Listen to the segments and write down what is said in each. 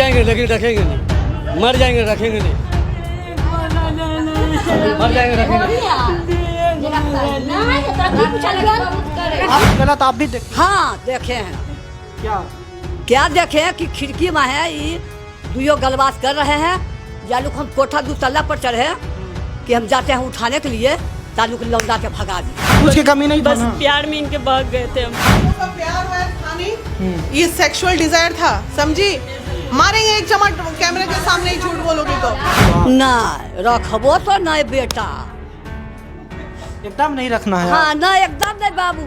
जाएंगे लेकिन रखेंगे नहीं, मर जाएंगे रखेंगे नहीं, मर जाएंगे रखेंगे। आप गलत आप भी हाँ देखे हैं। क्या क्या देखे हैं कि खिड़की में है ये दुयो गलबाज कर रहे हैं। या लोग हम कोठा 2 तल्ला पर चढ़े कि हम जाते हैं उठाने के लिए, तालू को लौटा के भगा दी। कुछ की कमी नहीं बस था ना? प्यार में इनके भाग गए थे हम। का प्यार व्यार था नहीं, ये सेक्सुअल डिजायर था, समझी। मारेंगे एक चमट कैमरे के सामने ही झूठ बोलोगे तो। ना रखबो तो नहीं बेटा, एकदम नहीं रखना है। हाँ ना एकदम नहीं बाबू,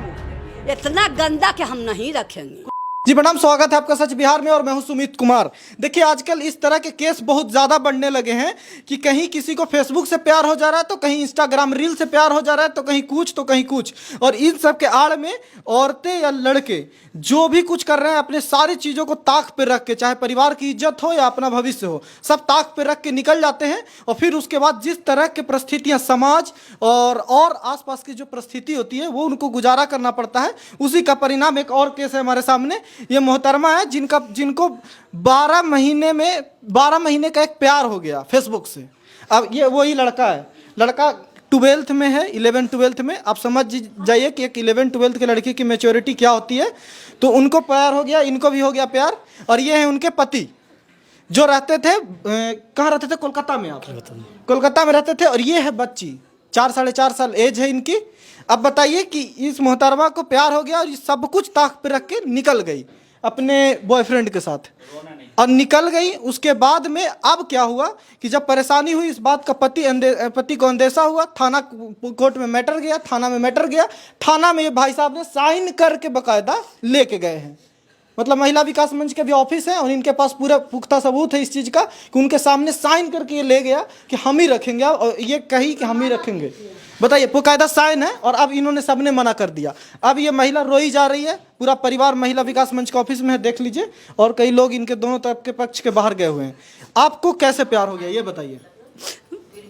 इतना गंदा कि हम नहीं रखेंगे। जी प्रणाम, स्वागत है आपका सच बिहार में और मैं हूं सुमित कुमार। देखिए आजकल इस तरह के केस बहुत ज़्यादा बढ़ने लगे हैं कि कहीं किसी को फेसबुक से प्यार हो जा रहा है तो कहीं इंस्टाग्राम रील से प्यार हो जा रहा है तो कहीं कुछ तो कहीं कुछ। और इन सब के आड़ में औरतें या लड़के जो भी कुछ कर रहे हैं अपने सारी चीज़ों को ताक पे रख के, चाहे परिवार की इज्जत हो या अपना भविष्य हो, सब ताक पे रख के निकल जाते हैं। और फिर उसके बाद जिस तरह की परिस्थितियाँ समाज और आसपास की जो परिस्थिति होती है वो उनको गुजारा करना पड़ता है। उसी का परिणाम एक और केस है हमारे सामने। ये मोहतरमा है जिनको 12 महीने का एक प्यार हो गया फेसबुक से। अब ये वही लड़का है, लड़का 12th में है, 11-12th में। आप समझ जाइए कि एक 11-12th के लड़के की मैच्योरिटी क्या होती है। तो उनको प्यार हो गया, इनको भी हो गया प्यार। और ये है उनके पति जो रहते थे, कहाँ रहते थे? कोलकाता में। आप कोलकाता में रहते थे। और ये है बच्ची, 4-4.5 साल एज है इनकी। अब बताइए कि इस मोहतरमा को प्यार हो गया और ये सब कुछ ताक पे रख के निकल गई अपने बॉयफ्रेंड के साथ और निकल गई। उसके बाद में अब क्या हुआ कि जब परेशानी हुई इस बात का पति को अंदेशा हुआ, थाना कोर्ट में मैटर गया, थाना में मैटर गया। थाना में ये भाई साहब ने साइन करके बकायदा लेके गए हैं। मतलब महिला विकास मंच के भी ऑफिस है और इनके पास पूरा पुख्ता सबूत है इस चीज़ का कि उनके सामने साइन करके ये ले गया कि हम ही रखेंगे, और ये कही कि हम ही रखेंगे। बताइए, बकायदा साइन है। और अब इन्होंने सबने मना कर दिया। अब ये महिला रोई जा रही है, पूरा परिवार महिला विकास मंच के ऑफिस में है, देख लीजिए। और कई लोग इनके दोनों तरफ के पक्ष के बाहर गए हुए हैं। आपको कैसे प्यार हो गया ये बताइए?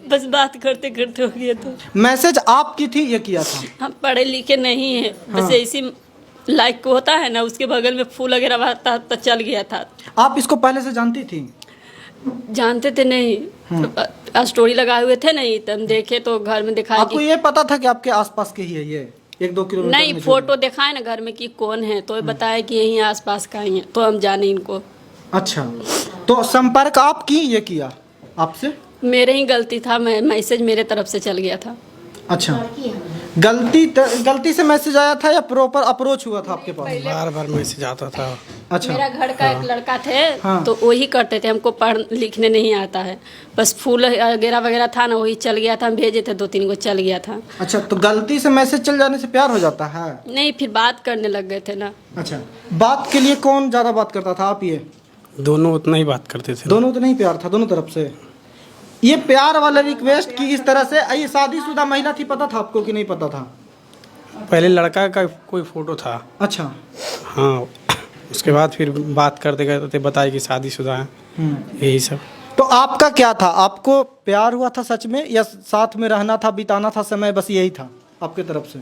बस बात करते करते हो गया। तो मैसेज आपकी थी, ये किया था? हम पढ़े लिखे नहीं है, बस ऐसी लाइक को होता है ना, उसके बगल में फूल वगैरह आता तो चल गया था। आप इसको पहले से जानती थी? जानते थे नहीं, तो स्टोरी लगाए हुए थे नहीं, तो हम देखे तो घर में दिखाया। आपको ये पता था कि आपके आसपास के ही है ये 1-2 किलोमीटर? नहीं, फोटो दिखाए ना घर में कि कौन है, तो बताया कि यहीं आसपास का ही है, तो हम जाने इनको। अच्छा, तो संपर्क आप की ये किया आपसे? मेरे ही गलती था, मैं मैसेज मेरे तरफ से चल गया था। अच्छा, गलती से मैसेज आया था या प्रॉपर अप्रोच हुआ था आपके पास? बार बार मैसेज आता था। अच्छा, मेरा घर का एक लड़का थे, हाँ। तो वही करते थे, हमको पढ़ लिखने नहीं आता है, बस फूल वगैरह था ना, वही चल गया था। हम भेजे थे 2-3 को, चल गया था। अच्छा, तो गलती से मैसेज चल जाने से प्यार हो जाता है? नहीं, फिर बात करने लग गए थे ना। अच्छा, बात के लिए कौन ज्यादा बात करता था, आप ये? दोनों उतना ही बात करते थे। दोनों तो नहीं, प्यार था दोनों तरफ से। ये प्यार वाला रिक्वेस्ट की इस तरह से, ये शादीशुदा महिला थी, पता था आपको कि नहीं पता था? पहले लड़का का कोई फोटो था। अच्छा, हाँ, उसके बाद फिर बात करते करते बताया कि शादीशुदा है, यही सब। तो आपका क्या था? आपको प्यार हुआ था सच में, या साथ में रहना था, बिताना था समय, बस यही था आपके तरफ से?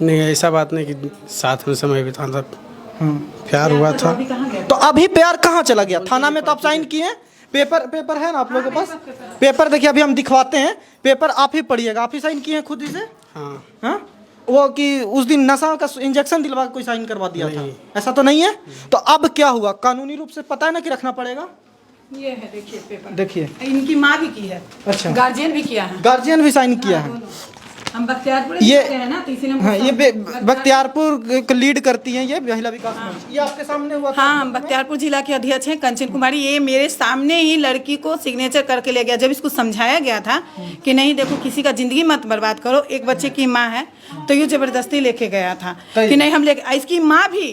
नहीं, ऐसा बात नहीं कि साथ में समय बिताना था, प्यार हुआ था। तो अभी प्यार कहाँ चला गया? थाना में तो आप साइन किए हैं, पेपर है ना आप लोगों के पास? पेपर देखिए, अभी हम दिखवाते हैं पेपर, आप ही पढ़िएगा। आप ही साइन किए हैं खुद ही से? हाँ। हाँ, वो कि उस दिन नशा का इंजेक्शन दिलवा कोई साइन करवा दिया था, ऐसा तो नहीं है? तो अब क्या हुआ? कानूनी रूप से पता है ना कि रखना पड़ेगा। ये है, देखिए पेपर, देखिए इनकी माँ भी की है। अच्छा, गार्जियन भी किया है, गार्जियन भी साइन किया है। हम बख्तियारपुर ये है ना, तो इसीलिए हाँ, ये बख्तियारपुर को लीड करती हैं ये महिला विकास मंच। ये आपके सामने हुआ था? हाँ, हम बख्तियारपुर जिला के अध्यक्ष हैं कंचन कुमारी। ये मेरे सामने ही लड़की को सिग्नेचर करके ले गया। जब इसको समझाया गया था कि नहीं देखो, किसी का जिंदगी मत बर्बाद करो, एक बच्चे की माँ है, तो ये जबरदस्ती लेके गया था कि नहीं हम लेके। इसकी माँ भी,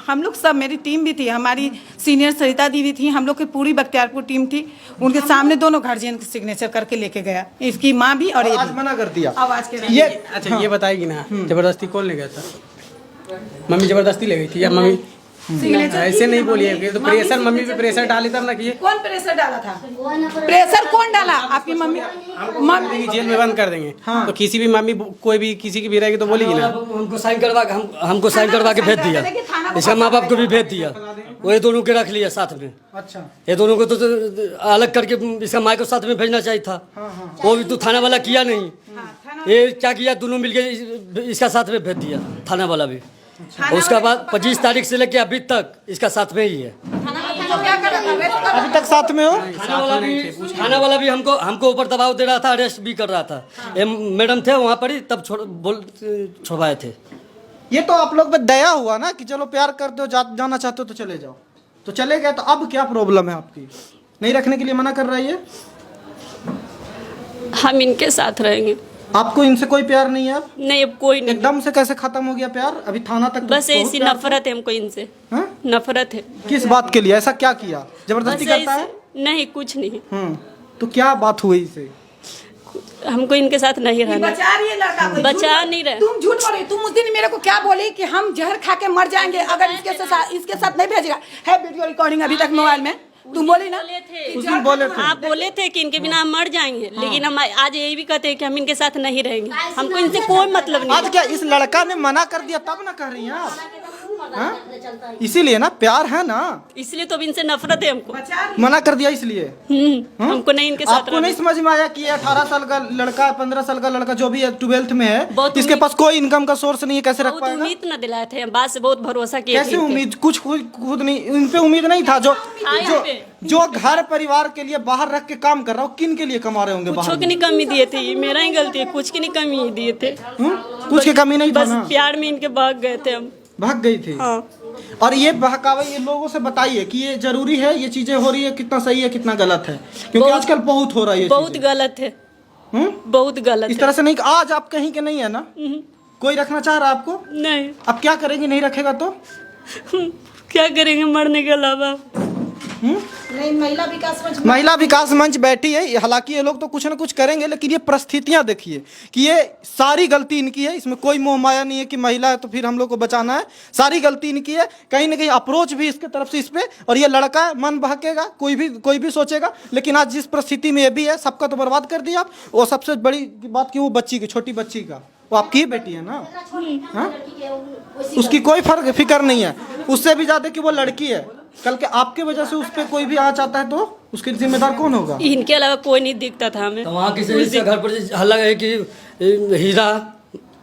हम लोग सब, मेरी टीम भी थी, हमारी सीनियर सरिता दीदी थी, हम लोग की पूरी बख्तियारपुर टीम थी। उनके सामने दोनों गार्जियन के सिग्नेचर करके लेके गया, इसकी माँ भी और ये आज मना कर दिया। आवाज के ये अच्छा, ये बताएगी ना, जबरदस्ती कौन ले गया था? मम्मी जबरदस्ती ले गई थी या मम्मी? ऐसे नहीं बोलिए, तो प्रेशर मम्मी पे प्रेशर डाली तब ना किए। कौन प्रेशर डाला था? प्रेशर कौन डाला? आपकी मम्मी? मम्मी जेल में बंद कर देंगे। हाँ। तो किसी भी मम्मी कोई भी किसी की भी रहेगी तो बोलेगी ना। हमको साइन करवा के हमको साइन करवा के भेज दिया, इसका माँ बाप को भी भेज दिया, वो ये दोनों के रख लिया साथ में। अच्छा, ये दोनों को तो अलग करके इसका माँ को साथ में भेजना चाहिए था, वो भी तो थाना वाला किया नहीं। ये क्या किया, दोनों मिलके इसका साथ में भेज दिया थाना वाला भी। उसके बाद 25 तारीख से लेके अभी तक इसका साथ में ही है। अभी तक साथ में हो? थाना वाला भी हमको ऊपर दबाव दे रहा था, अरेस्ट भी कर रहा था। ये मैडम थे वहाँ पर ही, तब छुड़वाए थे। ये तो आप लोग पे दया हुआ ना कि चलो प्यार करते हो, जाना चाहते हो तो चले जाओ, तो चले गए। तो अब क्या प्रॉब्लम है आपकी? नहीं रखने के लिए मना कर रही है? हम इनके साथ रहेंगे। आपको इनसे कोई प्यार नहीं है? अब नहीं, अब कोई नहीं। एकदम से कैसे खत्म हो गया प्यार? अभी थाना तक बस ऐसी नफरत है हमको इनसे। हाँ? नफरत है। किस बात के लिए? ऐसा क्या किया? जबरदस्ती बस करता है? नहीं, कुछ नहीं। तो क्या बात हुई इसे? हमको इनके साथ नहीं रहना। बचा रही है लड़का को, बचा नहीं रहे। तुम झूठ बोल रही। तुम उस दिन मेरे को क्या बोली कि हम जहर खा के मर जाएंगे अगर इसके साथ नहीं भेजेगा। है वीडियो रिकॉर्डिंग अभी तक मोबाइल में, तुम बोली ना। उस दिन बोले थे आप बोले थे कि इनके बिना हम मर जाएंगे, लेकिन हम आज यही भी कहते हैं कि हम इनके साथ नहीं रहेंगे। हमको इनसे कोई मतलब नहीं। आज क्या इस लड़का ने मना कर दिया तब ना कह रही हैं आप? हाँ? इसीलिए ना, प्यार है ना, इसलिए तो अब इनसे नफरत है हमको। मना कर दिया इसलिए। हमको नहीं इनके साथ आपको नहीं समझ में आया कि 18 साल का लड़का, 15 साल का लड़का जो भी है, 12th में है, इसके पास कोई इनकम का सोर्स नहीं है, कैसे रख पाएगा? उम्मीद न दिलाए थे, बात से बहुत भरोसा किया। कैसे उम्मीद? कुछ खुद नहीं, इन पे उम्मीद नहीं था। जो घर परिवार के लिए बाहर रख के काम कर रहा हो, किन के लिए कमा रहे होंगे बाहर? कुछ की नहीं कमी दिए थे, ये मेरा ही गलती है। कुछ की नहीं कमी दिए थे। कुछ की कमी नहीं था बस ना? प्यार में इनके भाग गए थे हम। भाग गई थी। हाँ। और ये बहकावे, ये लोगों से बताइए कि ये जरूरी है, ये चीजें हो रही है, कितना सही है कितना गलत है, क्योंकि आजकल बहुत हो रहा है ये बहुत चीजें। गलत है। बहुत गलत इस तरह से नहीं। आज आप कहीं के नहीं है ना? कोई रखना चाह रहा है आपको? नहीं। अब क्या करेंगे नहीं रखेगा तो? क्या करेंगे मरने के अलावा? नहीं, महिला विकास मंच बैठी है। हालांकि ये लोग तो कुछ ना कुछ करेंगे, लेकिन ये परिस्थितियां देखिए कि ये सारी गलती इनकी है। इसमें कोई मोह माया नहीं है कि महिला है तो फिर हम लोग को बचाना है। सारी गलती इनकी है। कहीं ना कहीं अप्रोच भी इसके तरफ से इस पे, और ये लड़का है, मन बहकेगा, कोई भी सोचेगा। लेकिन आज जिस परिस्थिति में ये भी है, सबका तो बर्बाद कर दिया आप। वो सबसे बड़ी बात कि वो बच्ची की, छोटी बच्ची का, वो आपकी ही बेटी है ना? हाँ? उसकी कोई फिक्र नहीं है। उससे भी ज्यादा कि वो लड़की है। कल के आपके वजह से उस पर कोई भी आँच आता है तो उसके जिम्मेदार कौन होगा? इनके अलावा कोई नहीं दिखता था हमें। तो वहाँ किसी घर पर हल्ला है कि हीरा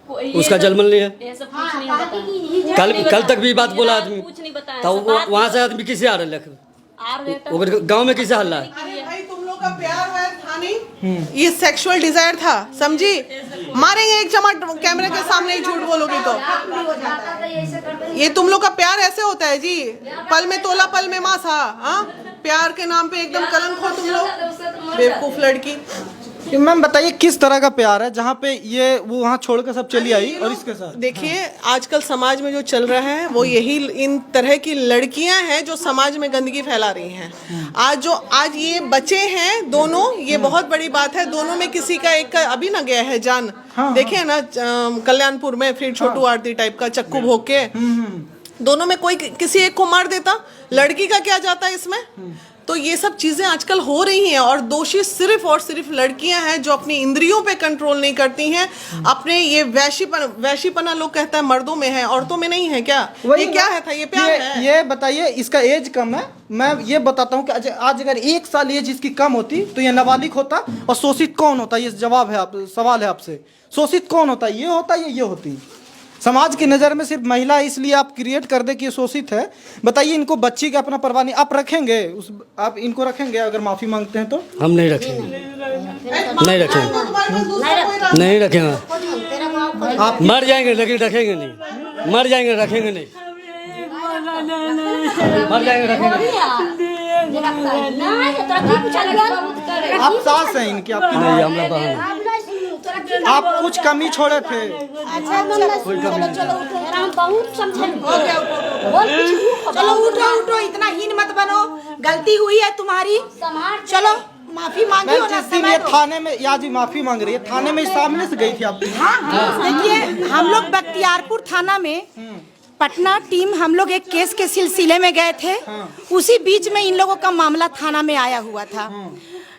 उसका जन्म नहीं है। कल तक भी बात बोला आदमी, तो वहाँ से आदमी किसे आ रहे? गाँव में किसे हल्ला है? भाई तुम लोग का प्यार है था नहीं, ये सेक्सुअल डिजायर था, समझी? मारेंगे एक चमाट कैमरे के सामने ही झूठ बोलोगे तो। ये तुम लोग का प्यार ऐसे होता है जी, पल में तोला पल में मासा। हाँ, प्यार के नाम पे एकदम कलंक हो तुम लोग, बेवकूफ लड़की। मैम बताइए किस तरह का प्यार है जहाँ पे ये वो वहाँ छोड़ कर सब चली आई और इसके साथ? देखिए आजकल समाज में जो चल रहा है वो यही, इन तरह की लड़कियां हैं जो समाज में गंदगी फैला रही हैं। आज ये बचे हैं दोनों, ये बहुत बड़ी बात है। दोनों में किसी का एक का अभी ना गया है जान। देखे ना कल्याणपुर में, फिर छोटू आरती टाइप का चक्कू भोग के दोनों में कोई किसी एक को मार देता, लड़की का क्या जाता है इसमें? तो ये सब चीजें आजकल हो रही हैं और दोषी सिर्फ और सिर्फ लड़कियां हैं जो अपनी इंद्रियों पे कंट्रोल नहीं करती हैं। अपने ये वैशीपना लोग कहता है मर्दों में है, औरतों में नहीं है क्या? ये क्या है था? ये प्यार है? ये बताइए, इसका एज कम है। मैं ये बताता हूँ कि आज अगर 1 साल एज इसकी कम होती तो ये नाबालिग होता। और शोषित कौन होता? ये जवाब है, सवाल है आपसे। शोषित कौन होता? ये होता या ये होती? समाज की नज़र में सिर्फ महिला इसलिए आप क्रिएट कर दे कि ये शोषित है। बताइए, इनको बच्ची का अपना परवाह नहीं, आप रखेंगे आप इनको रखेंगे अगर माफ़ी मांगते हैं तो? हम नहीं रखेंगे, नहीं रखेंगे। आप मर जाएंगे लेकिन रखेंगे नहीं, मर जाएंगे रखेंगे नहीं, मर जाएंगे रखेंगे। आप सास हैं इनकी? आपकी नहीं, हम लोग बहन। आप कुछ कमी छोड़े थे? चलो उठो, इतना हीन मत बनो। गलती हुई है तुम्हारी, चलो माफी मांगी हो ना। ये थाने में या जी माफी मांग रही है, थाने में सामने से गई थी आप? देखिए, हम लोग बख्तियारपुर थाना में पटना टीम हम लोग एक केस के सिलसिले में गए थे। उसी बीच में इन लोगों का मामला थाना में आया हुआ था।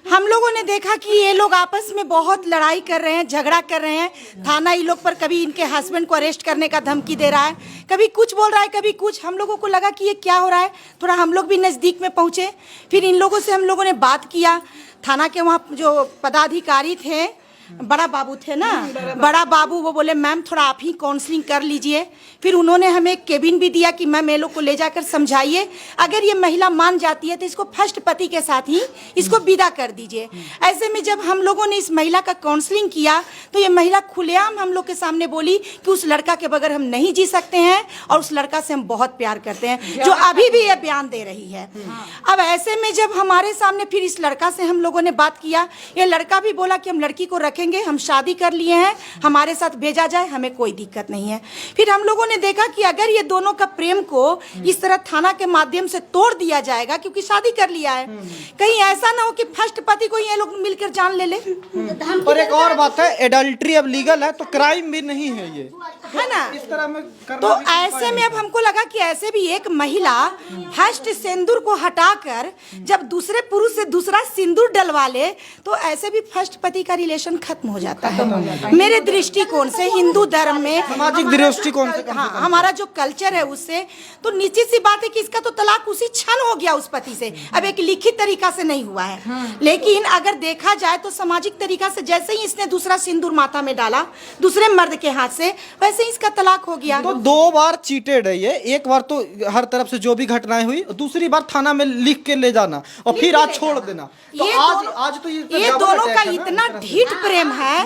हम लोगों ने देखा कि ये लोग आपस में बहुत लड़ाई कर रहे हैं, झगड़ा कर रहे हैं। थाना इन लोग पर कभी इनके हस्बैंड को अरेस्ट करने का धमकी दे रहा है, कभी कुछ बोल रहा है, कभी कुछ। हम लोगों को लगा कि ये क्या हो रहा है, थोड़ा हम लोग भी नज़दीक में पहुँचे। फिर इन लोगों से हम लोगों ने बात किया। थाना के वहाँ जो पदाधिकारी थे, बड़ा बाबू थे ना, बड़ा बाबू, वो बोले मैम थोड़ा आप ही काउंसलिंग कर लीजिए। फिर उन्होंने हमें एक केबिन भी दिया कि मैम ये लोग को ले जाकर समझाइए, अगर ये महिला मान जाती है तो इसको फर्स्ट पति के साथ ही इसको विदा कर दीजिए। ऐसे में जब हम लोगों ने इस महिला का काउंसलिंग किया तो ये महिला खुलेआम हम लोग के सामने बोली कि उस लड़का के बगैर हम नहीं जी सकते हैं और उस लड़का से हम बहुत प्यार करते हैं, जो अभी भी ये बयान दे रही है। अब ऐसे में जब हमारे सामने फिर इस लड़का से हम लोगों ने बात किया, ये लड़का भी बोला कि हम लड़की को रखेंगे, हम शादी कर लिए हैं, हमारे साथ भेजा जाए, हमें कोई दिक्कत नहीं है। फिर हम लोगों ने देखा कि अगर ये दोनों का प्रेम को इस तरह थाना के माध्यम से तोड़ दिया जाएगा, क्योंकि शादी कर लिया है, कहीं ऐसा ना हो कि फर्स्ट पति को ये लोग मिलकर जान ले। और एक और बात है, एडल्ट्री अब लीगल है तो क्राइम भी नहीं है, ये है ना। इस तरह में तो ऐसे में अब हमको लगा कि ऐसे भी एक महिला फर्स्ट सिंदूर को हटाकर जब दूसरे पुरुष से दूसरा सिंदूर डलवा ले तो ऐसे भी फर्स्ट पति का रिलेशन खत्म हो जाता है। मेरे दृष्टिकोण से, हिंदू धर्म में, सामाजिक दृष्टिकोण से, हाँ, हमारा जो कल्चर है उससे तो निश्चित सी बात है कि इसका तो तलाक उसी क्षण हो गया उस पति से। अब एक लिखित तरीका से नहीं हुआ है, लेकिन अगर देखा जाए तो सामाजिक तरीका से जैसे ही इसने दूसरा सिंदूर माथा में डाला दूसरे मर्द के हाथ से, वैसे ही इसका तलाक हो गया। तो 2 बार चीटेड है ये, एक बार तो हर तरफ से जो भी घटनाएं हुई, दूसरी बार थाना में लिख के ले जाना और फिर आज छोड़ देना। तो आज तो ये दोनों का इतना ढीठ प्रेम है,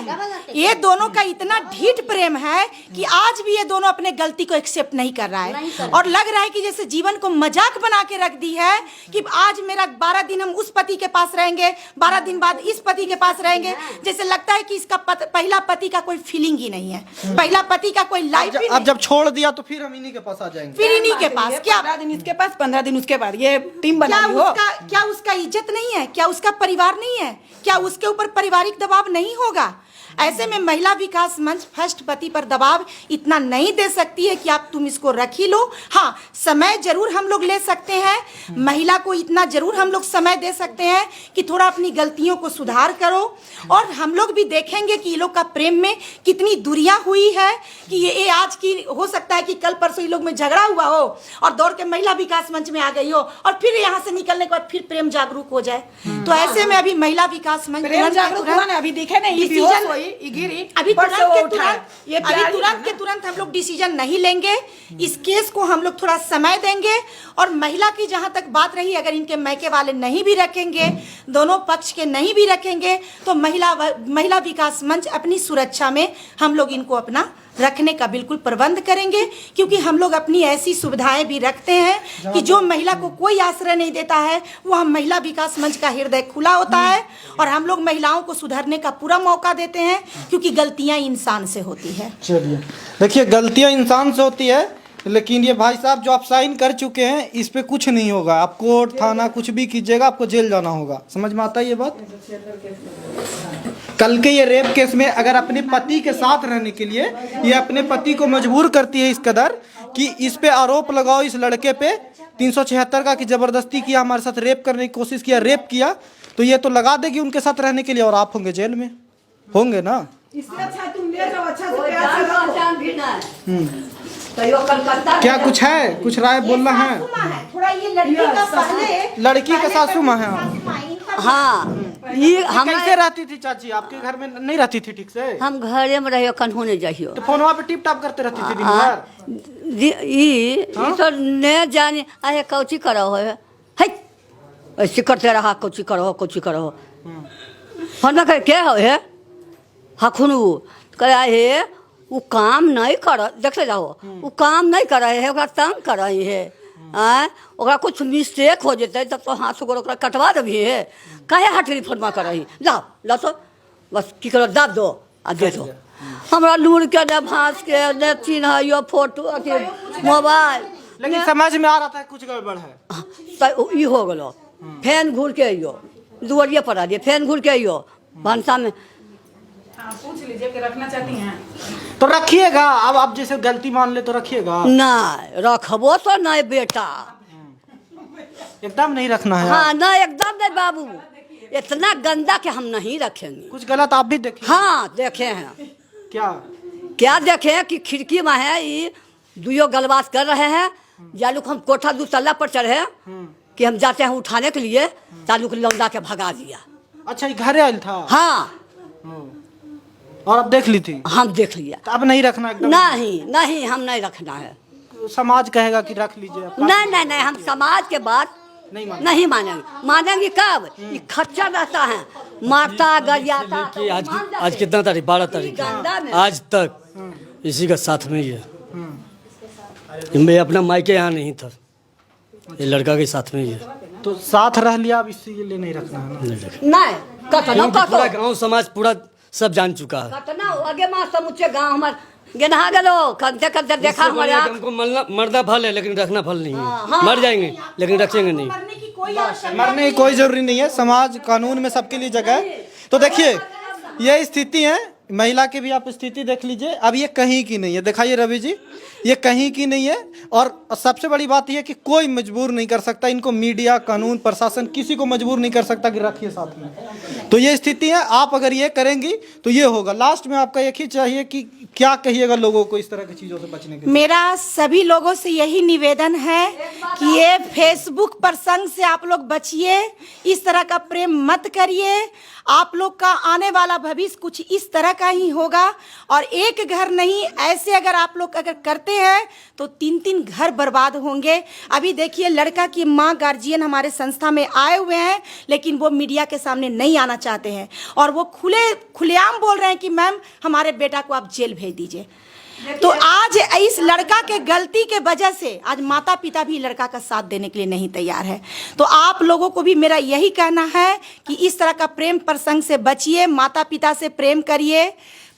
ये दोनों का इतना ढीठ प्रेम है कि आज भी ये दोनों अपने गलती को एक्सेप्ट नहीं कर रहा है और लग रहा है कि जैसे जीवन को मजाक बना के रख दी है कि आज मेरा 12 दिन हम उस पति के पास रहेंगे, 12 दिन बाद इस पति के पास रहेंगे। जैसे लगता है कि इसका पहला पति का कोई फीलिंग ही नहीं है, पहला पति का कोई लाइफ ही अब जब छोड़ दिया तो फिर हम इन्हीं के पास आ जाएंगे, फिर इन्हीं के पास। क्या 15 दिन इसके पास, 15 दिन उसके बाद, ये टीम बना ली हो। क्या उसका इज्जत नहीं है? क्या उसका परिवार नहीं है? क्या उसके ऊपर पारिवारिक दबाव नहीं होगा? ऐसे में महिला विकास मंच फर्स्ट पति पर दबाव इतना नहीं दे सकती है कि आप तुम इसको रख ही लो। हाँ, समय जरूर हम लोग ले सकते हैं, महिला को इतना जरूर हम लोग समय दे सकते हैं कि थोड़ा अपनी गलतियों को सुधार करो। और हम लोग भी देखेंगे कि ये लोग का प्रेम में कितनी दूरियां हुई है कि ये आज की हो सकता है कि कल परसों ये लोग में झगड़ा हुआ हो और दौड़ के महिला विकास मंच में आ गई हो और फिर यहाँ से निकलने के बाद फिर प्रेम जागरूक हो जाए। तो ऐसे में अभी महिला विकास मंच अभी दिखे नहीं, अभी तुरंत के तुरंत हम लोग डिसीजन नहीं लेंगे। इस केस को हम लोग थोड़ा समय देंगे और महिला की जहां तक बात रही, अगर इनके मैके वाले नहीं भी रखेंगे, दोनों पक्ष के नहीं भी रखेंगे, तो महिला विकास मंच अपनी सुरक्षा में हम लोग इनको अपना रखने का बिल्कुल प्रबंध करेंगे, क्योंकि हम लोग अपनी ऐसी सुविधाएं भी रखते हैं कि जो महिला को कोई आश्रय नहीं देता है वो हम महिला विकास मंच का हृदय खुला होता है और हम लोग महिलाओं को सुधरने का पूरा मौका देते हैं, क्योंकि गलतियां इंसान से होती है। चलिए, देखिए गलतियां इंसान से होती है, लेकिन ये भाई साहब जो आप साइन कर चुके हैं इस पे कुछ नहीं होगा। आप कोर्ट थाना कुछ भी कीजिएगा, आपको जेल जाना होगा। समझ में आता है ये बात? कल के ये रेप केस में अगर अपने पति के साथ रहने के लिए ये अपने पति को मजबूर करती है इस कदर कि इस पे आरोप लगाओ, इस लड़के पे 376 का कि जबरदस्ती किया, हमारे साथ रेप करने की कोशिश किया, रेप किया, तो ये तो लगा देगी उनके साथ रहने के लिए और आप होंगे जेल में, होंगे ना। इससे अच्छा तुम ले जाओ, अच्छा से प्यार से रहो। क्या कुछ है, कुछ राय बोलना है? थोड़ा ये लड़की का पहले लड़की का सासू माँ है। हाँ, ये हम कैसे रहती थी चाची? आपके घर में नहीं रहती थी ठीक से? हम घरे में रहियो, कन्हू नहीं जाइयो। तो फोनवा पे टिप टाप करते रहती थी दिन भर? ये तो न जाने अरे कौची करो है, ऐसे करते रहा, कौची करो फोन में क्या हो है हखुनू कह हे वो काम नहीं कर, देख ले जाओ वो काम नहीं कर रहे है, ओकरा तंग कर रही है। ओकरा कुछ मिस्टेक हो जाते तब तो हाथ से ओकरा कटवा देवी है, काहे हटरी फोनमा कर रही, जाओ ला तो बस की करो, दाब दो आ दे दो। हमरा लूर के ने भांस के ने चिन्ह यो फोटो अथी मोबाइल, लेकिन समझ में आ रहा था कुछ गड़बड़ है। तो ई हो गलो, फैन घूर के अइयो दुआरिये पर आ दिए, फैन घूर के अइयो भंसा में हाँ, पूछ लीजिए कि रखना चाहती हैं। तो रखिएगा, अब आप जैसे गलती मान ले तो रखिएगा। नहीं रखबो तो नहीं बेटा, एकदम नहीं रखना है। हाँ नहीं एकदम नहीं बाबू, इतना गंदा कि हम नहीं रखेंगे। कुछ गलत आप भी देखिए। हाँ देखे हैं, क्या क्या देखे हैं कि खिड़की में है ये दुयो गलबात कर रहे हैं। जालूक हम कोठा 2 तल्ला पर चढ़े कि हम जाते हैं उठाने के लिए, तालुक लौंडा के भगा दिया। अच्छा, ये घरे आयल था? हाँ और अब देख ली थी? हम देख लिया। तो अब नहीं रखना एकदम? नहीं नहीं हम नहीं रखना है। समाज कहेगा कि रख लीजिए। नहीं नहीं नहीं, हम समाज के बात नहीं मानेंगे। मानेंगे कब? ये खच्चर रहता है, मारता गरियाता। कि आज कितना तारीख? 12 तारीख है। आज तक इसी का साथ में ही है। मैं अपना मायके यहाँ नहीं था, ये लड़का के साथ में ही है। तो साथ रह लिया, अब इसीलिए नहीं रखना है ना? नहीं कतना पूरा गांव समाज पूरा सब जान चुका है। कतना आगे मां समुचे गांव हमार गेनहा गेलो, कंते कंते देखा हमारे आँख। हमको मरना फल है लेकिन रखना फल नहीं है। मर जाएंगे लेकिन रखेंगे नहीं। मरने की कोई जरूरी नहीं है, समाज कानून में सबके लिए जगह है। तो देखिए ये स्थिति है, महिला की भी आप स्थिति देख लीजिए। अब ये कहीं की नहीं है, दिखाइए रवि जी, ये कहीं की नहीं है। और सबसे बड़ी बात यह है कि कोई मजबूर नहीं कर सकता इनको, मीडिया, कानून, प्रशासन किसी को मजबूर नहीं कर सकता कि रखिए साथ में। तो ये स्थिति है, आप अगर ये करेंगी तो ये होगा। लास्ट में आपका एक ही चाहिए कि क्या कहिएगा लोगों को इस तरह की चीज़ों से बचने के लिए? मेरा सभी लोगों से यही निवेदन है कि ये फेसबुक प्रसंग से आप लोग बचिए, इस तरह का प्रेम मत करिए। आप लोग का आने वाला भविष्य कुछ इस तरह का ही होगा। और एक घर नहीं, ऐसे अगर आप लोग अगर करते हैं तो 3-3 घर बर्बाद होंगे। अभी देखिए लड़का की माँ गार्जियन हमारे संस्था में आए हुए हैं, लेकिन वो मीडिया के सामने नहीं आना चाहते हैं और वो खुलेआम बोल रहे हैं कि मैम हमारे बेटा को आप जेल भेज दीजिए। तो आज इस लड़का के गलती के वजह से आज माता पिता भी लड़का का साथ देने के लिए नहीं तैयार है। तो आप लोगों को भी मेरा यही कहना है कि इस तरह का प्रेम प्रसंग से बचिए, माता पिता से प्रेम करिए।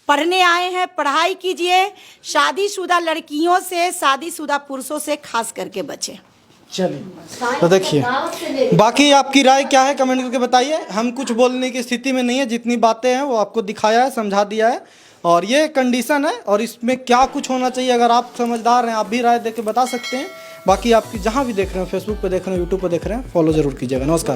पढ़ने आए हैं, पढ़ाई कीजिए। शादीशुदा लड़कियों से, शादीशुदा पुरुषों से खास करके बचे। चलिए तो देखिए, बाकी आपकी राय क्या है कमेंट करके बताइए। हम कुछ बोलने की स्थिति में नहीं है, जितनी बातें हैं वो आपको दिखाया है, समझा दिया है। और ये कंडीशन है और इसमें क्या कुछ होना चाहिए, अगर आप समझदार हैं आप भी राय दे के बता सकते हैं। बाकी आपकी जहाँ भी देख रहे हैं, फेसबुक पे देख रहे हैं, यूट्यूब पे देख रहे हैं, फॉलो जरूर कीजिएगा। नमस्कार।